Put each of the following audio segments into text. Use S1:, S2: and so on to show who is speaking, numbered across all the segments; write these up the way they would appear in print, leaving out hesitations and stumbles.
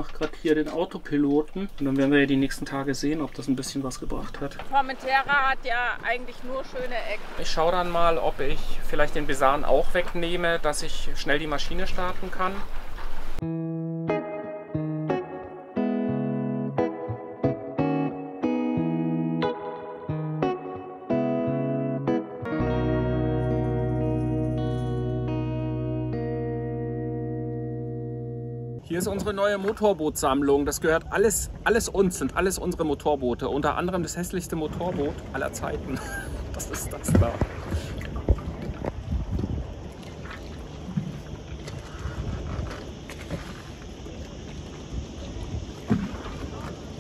S1: mache gerade hier den Autopiloten und dann werden wir ja die nächsten Tage sehen, ob das ein bisschen was gebracht hat.
S2: Formentera hat ja eigentlich nur schöne Ecken.
S1: Ich schaue dann mal, ob ich vielleicht den Besan auch wegnehme, dass ich schnell die Maschine starten kann. Hier ist unsere neue Motorbootsammlung. Das gehört alles uns, sind alles unsere Motorboote. Unter anderem das hässlichste Motorboot aller Zeiten. Das ist das da.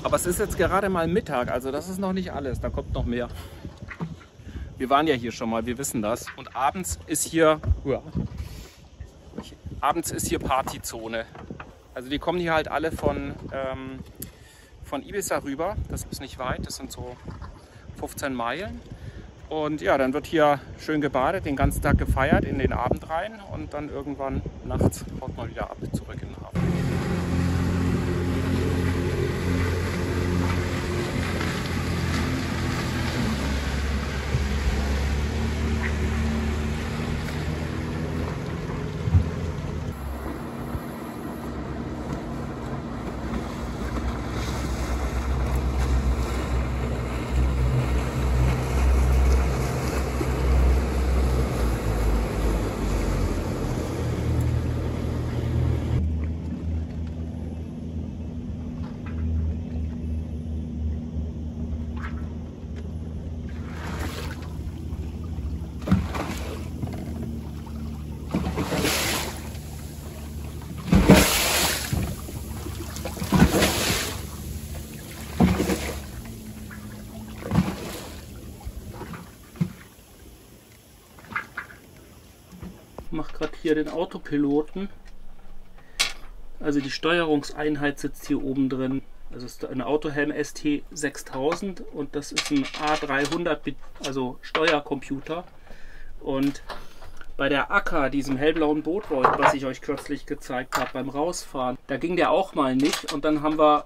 S1: Aber es ist jetzt gerade mal Mittag, also das ist noch nicht alles. Da kommt noch mehr. Wir waren ja hier schon mal, wir wissen das. Und abends ist hier Partyzone. Also die kommen hier halt alle von Ibiza rüber. Das ist nicht weit, das sind so 15 Meilen. Und ja, dann wird hier schön gebadet, den ganzen Tag gefeiert, in den Abend rein. Und dann irgendwann nachts haut man wieder ab, zurück in den Hafen. Ich mache gerade hier den Autopiloten. Also die Steuerungseinheit sitzt hier oben drin. Also es ist ein Autohelm ST6000 und das ist ein A300, also Steuercomputer. Und bei der Akka, diesem hellblauen Boot, was ich euch kürzlich gezeigt habe beim Rausfahren, da ging der auch mal nicht. Und dann haben wir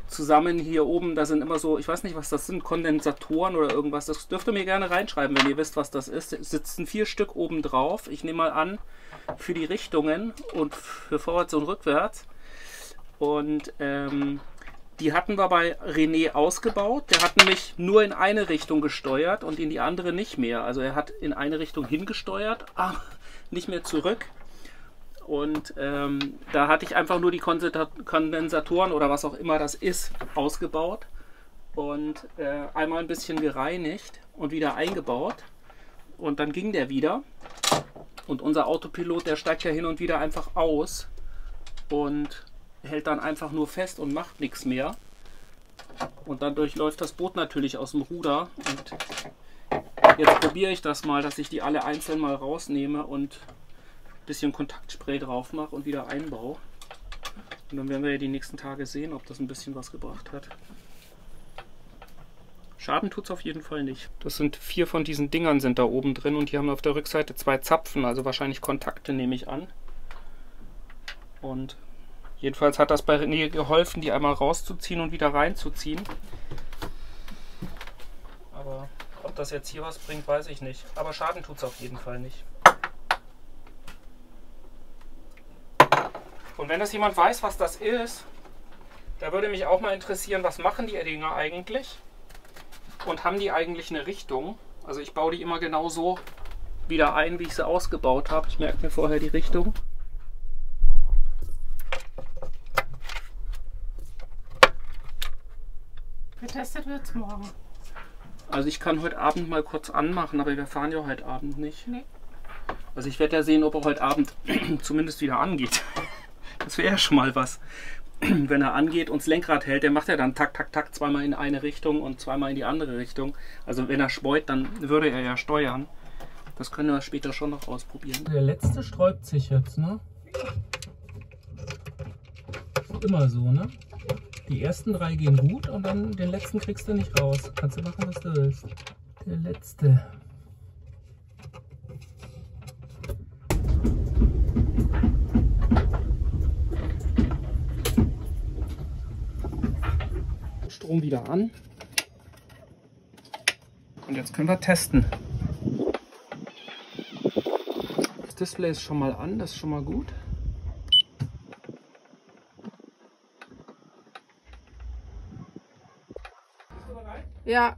S1: zusammen hier oben, da sind immer so, ich weiß nicht, was das sind, Kondensatoren oder irgendwas. Das dürft ihr mir gerne reinschreiben, wenn ihr wisst, was das ist. Es sitzen 4 Stück oben drauf. Ich nehme mal an, für die Richtungen und für vorwärts und rückwärts. Und die hatten wir bei René ausgebaut. Der hat nämlich nur in eine Richtung gesteuert und in die andere nicht mehr. Also er hat in eine Richtung hingesteuert, aber nicht mehr zurück. Und da hatte ich einfach nur die Kondensatoren oder was auch immer das ist, ausgebaut. Und einmal ein bisschen gereinigt und wieder eingebaut. Und dann ging der wieder. Und unser Autopilot, der steigt ja hin und wieder einfach aus. Und hält dann einfach nur fest und macht nichts mehr. Und dadurch läuft das Boot natürlich aus dem Ruder. Und jetzt probiere ich das mal, dass ich die alle einzeln mal rausnehme und ein bisschen Kontaktspray drauf mache und wieder einbaue. Und dann werden wir ja die nächsten Tage sehen, ob das ein bisschen was gebracht hat. Schaden tut es auf jeden Fall nicht. Das sind 4 von diesen Dingern sind da oben drin und die haben auf der Rückseite 2 Zapfen, also wahrscheinlich Kontakte, nehme ich an. Und jedenfalls hat das bei René geholfen, die einmal rauszuziehen und wieder reinzuziehen. Aber ob das jetzt hier was bringt, weiß ich nicht. Aber Schaden tut es auf jeden Fall nicht. Und wenn das jemand weiß, was das ist, da würde mich auch mal interessieren, was machen die Dinger eigentlich? Und haben die eigentlich eine Richtung? Also ich baue die immer genau so wieder ein, wie ich sie ausgebaut habe. Ich merke mir vorher die Richtung.
S2: Getestet wird es morgen.
S1: Also ich kann heute Abend mal kurz anmachen, aber wir fahren ja heute Abend nicht.
S2: Nee.
S1: Also ich werde ja sehen, ob er heute Abend zumindest wieder angeht. Das wäre ja schon mal was. Wenn er angeht und das Lenkrad hält, der macht ja dann tak, tak, tak, zweimal in eine Richtung und zweimal in die andere Richtung. Also wenn er schbeut, dann würde er ja steuern. Das können wir später schon noch ausprobieren. Der letzte sträubt sich jetzt, ne? Ist immer so, ne? Die ersten 3 gehen gut und dann den letzten kriegst du nicht raus. Kannst du machen, was du willst. Der letzte. Strom wieder an. Und jetzt können wir testen. Das Display ist schon mal an, das ist schon mal gut. Bist du bereit?
S2: Ja.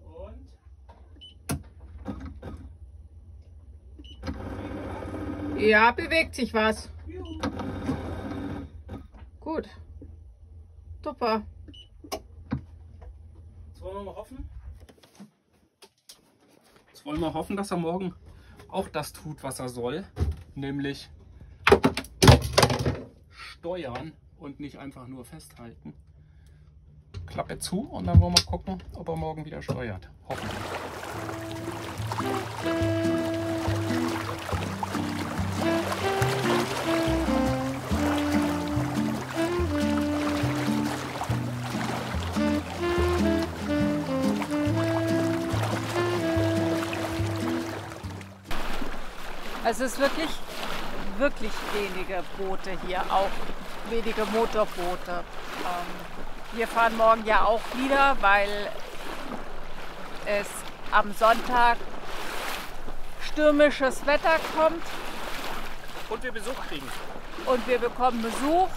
S1: Und?
S2: Ja, bewegt sich was. Gut. Super.
S1: Jetzt wollen wir mal hoffen. Jetzt wollen wir hoffen, dass er morgen auch das tut, was er soll. Nämlich steuern und nicht einfach nur festhalten. Klappe zu und dann wollen wir gucken, ob er morgen wieder steuert. Hoffentlich.
S2: Also es ist wirklich wenige Boote hier, auch wenige Motorboote. Wir fahren morgen ja auch wieder, weil es am Sonntag stürmisches Wetter kommt.
S1: Und wir Besuch kriegen.
S2: Und wir bekommen Besuch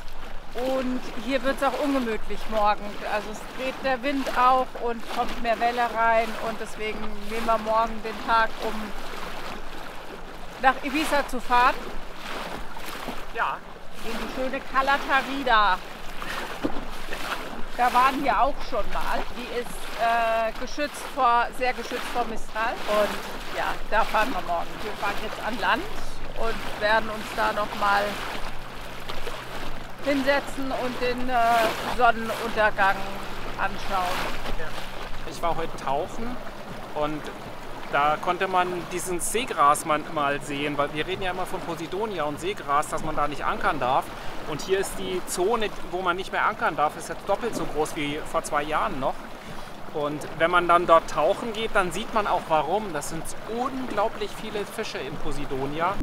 S2: und hier wird es auch ungemütlich morgen. Also es dreht der Wind auch und kommt mehr Welle rein und deswegen nehmen wir morgen den Tag, um nach Ibiza zu fahren.
S1: Ja.
S2: In die schöne Calatarida. Da waren wir auch schon mal. Die ist sehr geschützt vor Mistral. Und ja, da fahren wir morgen. Wir fahren jetzt an Land und werden uns da nochmal hinsetzen und den Sonnenuntergang anschauen.
S1: Ich war heute tauchen und da konnte man dieses Seegras mal sehen, weil wir reden ja immer von Posidonia und Seegras, dass man da nicht ankern darf. Und hier ist die Zone, wo man nicht mehr ankern darf, ist jetzt doppelt so groß wie vor 2 Jahren noch. Und wenn man dann dort tauchen geht, dann sieht man auch warum. Das sind unglaublich viele Fische in Posidonia.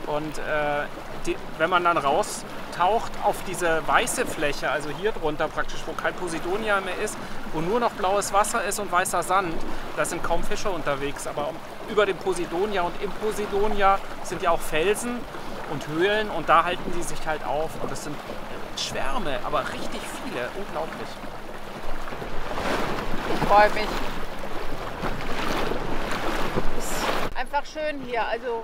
S1: Und wenn man dann raustaucht auf diese weiße Fläche, also hier drunter praktisch, wo kein Posidonia mehr ist, wo nur noch blaues Wasser ist und weißer Sand, da sind kaum Fische unterwegs. Aber über dem Posidonia und im Posidonia sind ja auch Felsen und Höhlen und da halten die sich halt auf. Und das sind Schwärme, aber richtig viele, unglaublich.
S2: Ich freue mich. Ist einfach schön hier. Also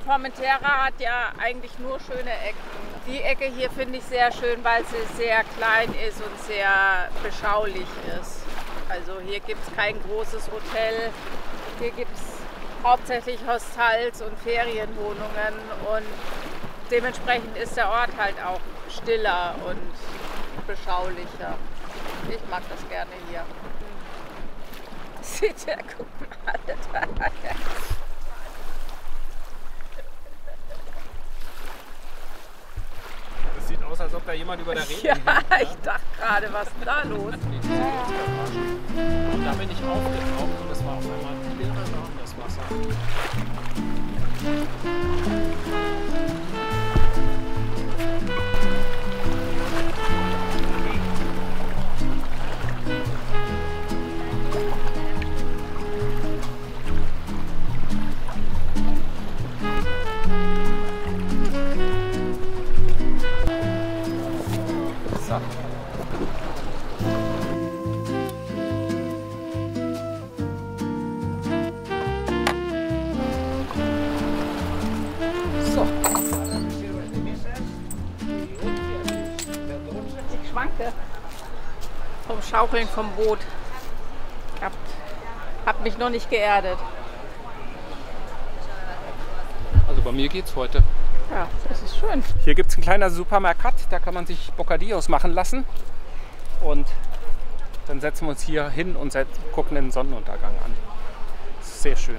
S2: Formentera hat ja eigentlich nur schöne Ecken. Die Ecke hier finde ich sehr schön, weil sie sehr klein ist und sehr beschaulich ist. Also hier gibt es kein großes Hotel. Hier gibt es hauptsächlich Hostels und Ferienwohnungen und dementsprechend ist der Ort halt auch stiller und beschaulicher. Ich mag das gerne hier. Sieht ja, guck mal, da.
S1: Das sieht aus, als ob da jemand über der Reling
S2: Ja,
S1: hängt, ja?
S2: ich dachte gerade, was ist denn da los?
S1: Und da bin ich aufgetaucht und es war auf einmal irre das Wasser. So.
S2: Danke. Vom Schaukeln vom Boot. Hab mich noch nicht geerdet.
S1: Also bei mir geht's heute.
S2: Ja, das ist schön.
S1: Hier gibt es ein kleiner Supermercat, da kann man sich Bocadillos machen lassen. Und dann setzen wir uns hier hin und gucken den Sonnenuntergang an. Das ist sehr schön.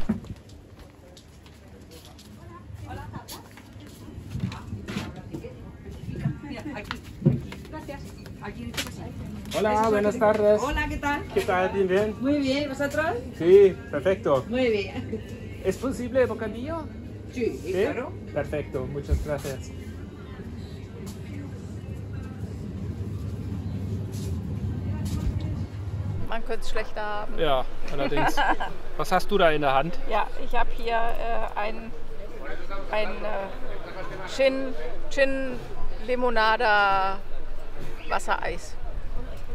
S1: Hola, buenas tardes.
S3: Hola, ¿qué tal?
S1: ¿Qué tal? ¿Bien, bien?
S3: Muy bien, ¿vosotros?
S1: Sí, perfecto.
S3: Muy bien.
S1: ¿Es posible bocadillo?
S3: Sí,
S1: ¿Sí?
S3: claro.
S1: Perfecto, muchas gracias.
S2: Man könnte es schlechter haben.
S1: Ja, allerdings. Was hast du da in der Hand?
S2: Ja, ich habe hier ein Gin Limonada Wassereis.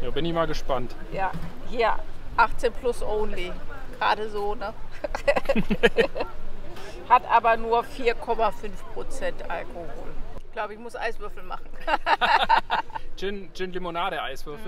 S1: Ja, bin ich mal gespannt.
S2: Ja, hier 18 plus only. Gerade so, ne? Hat aber nur 4,5% Alkohol. Ich glaube, ich muss Eiswürfel machen.
S1: Gin Limonade Eiswürfel.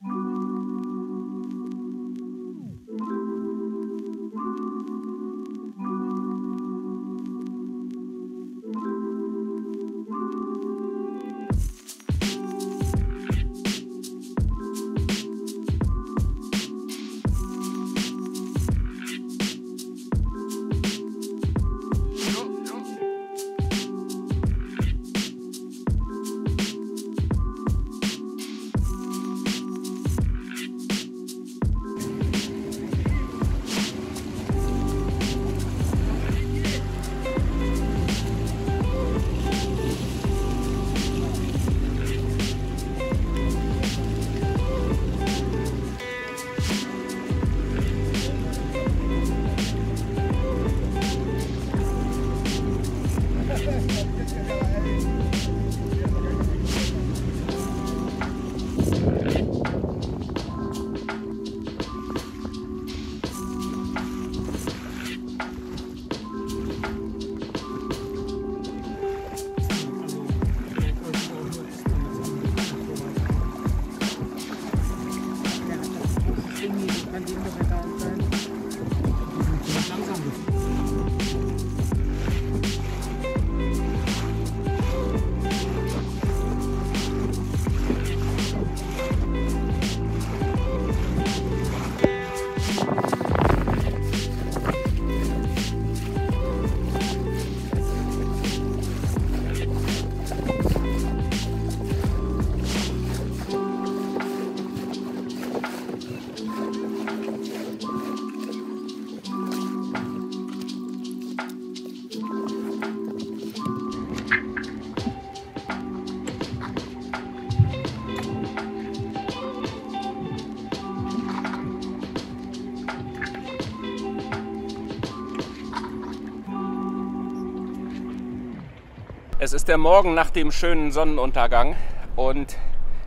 S1: Es ist der Morgen nach dem schönen Sonnenuntergang und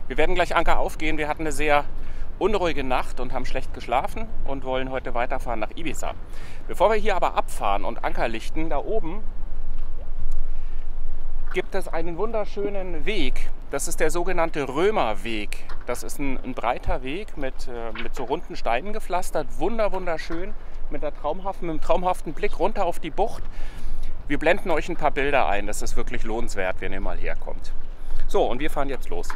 S1: wir werden gleich Anker aufgehen. Wir hatten eine sehr unruhige Nacht und haben schlecht geschlafen und wollen heute weiterfahren nach Ibiza. Bevor wir hier aber abfahren und Anker lichten, da oben gibt es einen wunderschönen Weg. Das ist der sogenannte Römerweg. Das ist ein breiter Weg mit so runden Steinen gepflastert. Wunderschön, mit einem traumhaften Blick runter auf die Bucht. Wir blenden euch ein paar Bilder ein. Das ist wirklich lohnenswert, wenn ihr mal herkommt. So, und wir fahren jetzt los.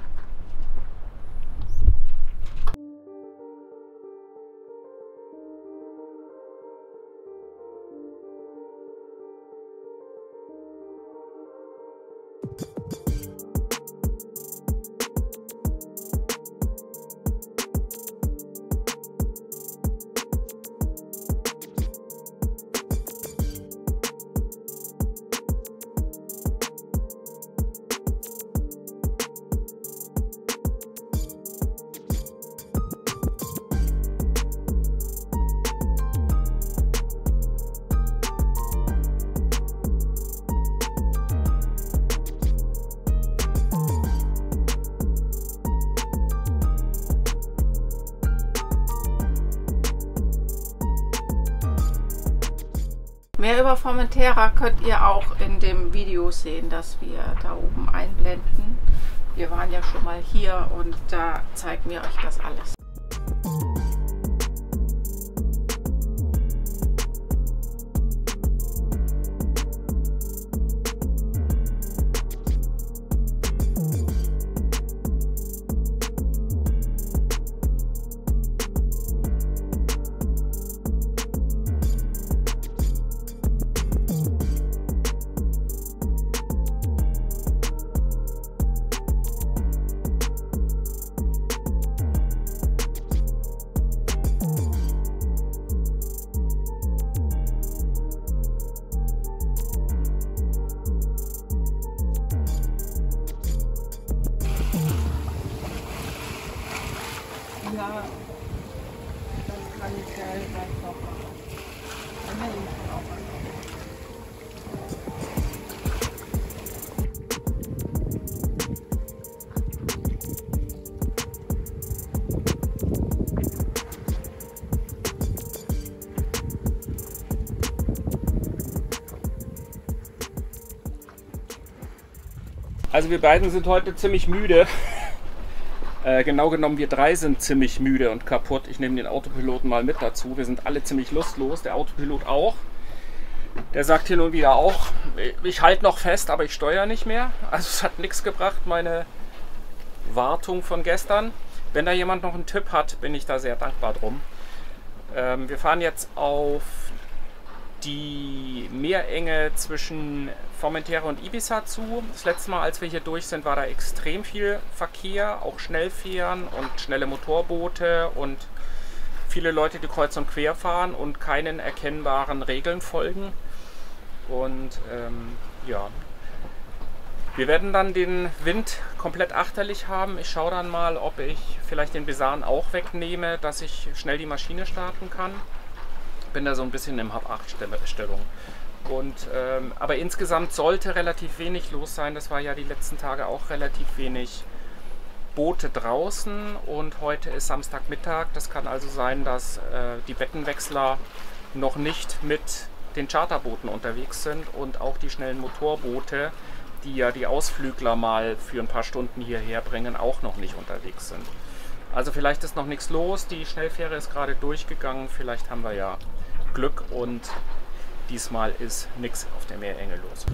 S2: Mehr über Formentera könnt ihr auch in dem Video sehen, das wir da oben einblenden. Wir waren ja schon mal hier und da zeigen wir euch das alles. Ja, das kann ich ja gleich noch machen.
S1: Also wir beiden sind heute ziemlich müde. Genau genommen, wir drei sind ziemlich müde und kaputt. Ich nehme den Autopiloten mal mit dazu. Wir sind alle ziemlich lustlos, der Autopilot auch. Der sagt hier nun wieder auch, ich halte noch fest, aber ich steuere nicht mehr. Also es hat nichts gebracht, meine Wartung von gestern. Wenn da jemand noch einen Tipp hat, bin ich da sehr dankbar drum. Wir fahren jetzt auf die Meerenge zwischen Formentera und Ibiza zu. Das letzte Mal, als wir hier durch sind, war da extrem viel Verkehr, auch Schnellfähren und schnelle Motorboote und viele Leute, die kreuz und quer fahren und keinen erkennbaren Regeln folgen. Und ja, wir werden dann den Wind komplett achterlich haben. Ich schaue dann mal, ob ich vielleicht den Besan auch wegnehme, dass ich schnell die Maschine starten kann. Bin da so ein bisschen im Hab-8-Stellung. Aber insgesamt sollte relativ wenig los sein. Das war ja die letzten Tage auch relativ wenig Boote draußen und heute ist Samstagmittag. Das kann also sein, dass die Bettenwechsler noch nicht mit den Charterbooten unterwegs sind und auch die schnellen Motorboote, die ja die Ausflügler mal für ein paar Stunden hierher bringen, auch noch nicht unterwegs sind. Also vielleicht ist noch nichts los. Die Schnellfähre ist gerade durchgegangen. Vielleicht haben wir ja Glück und diesmal ist nichts auf der Meerenge los.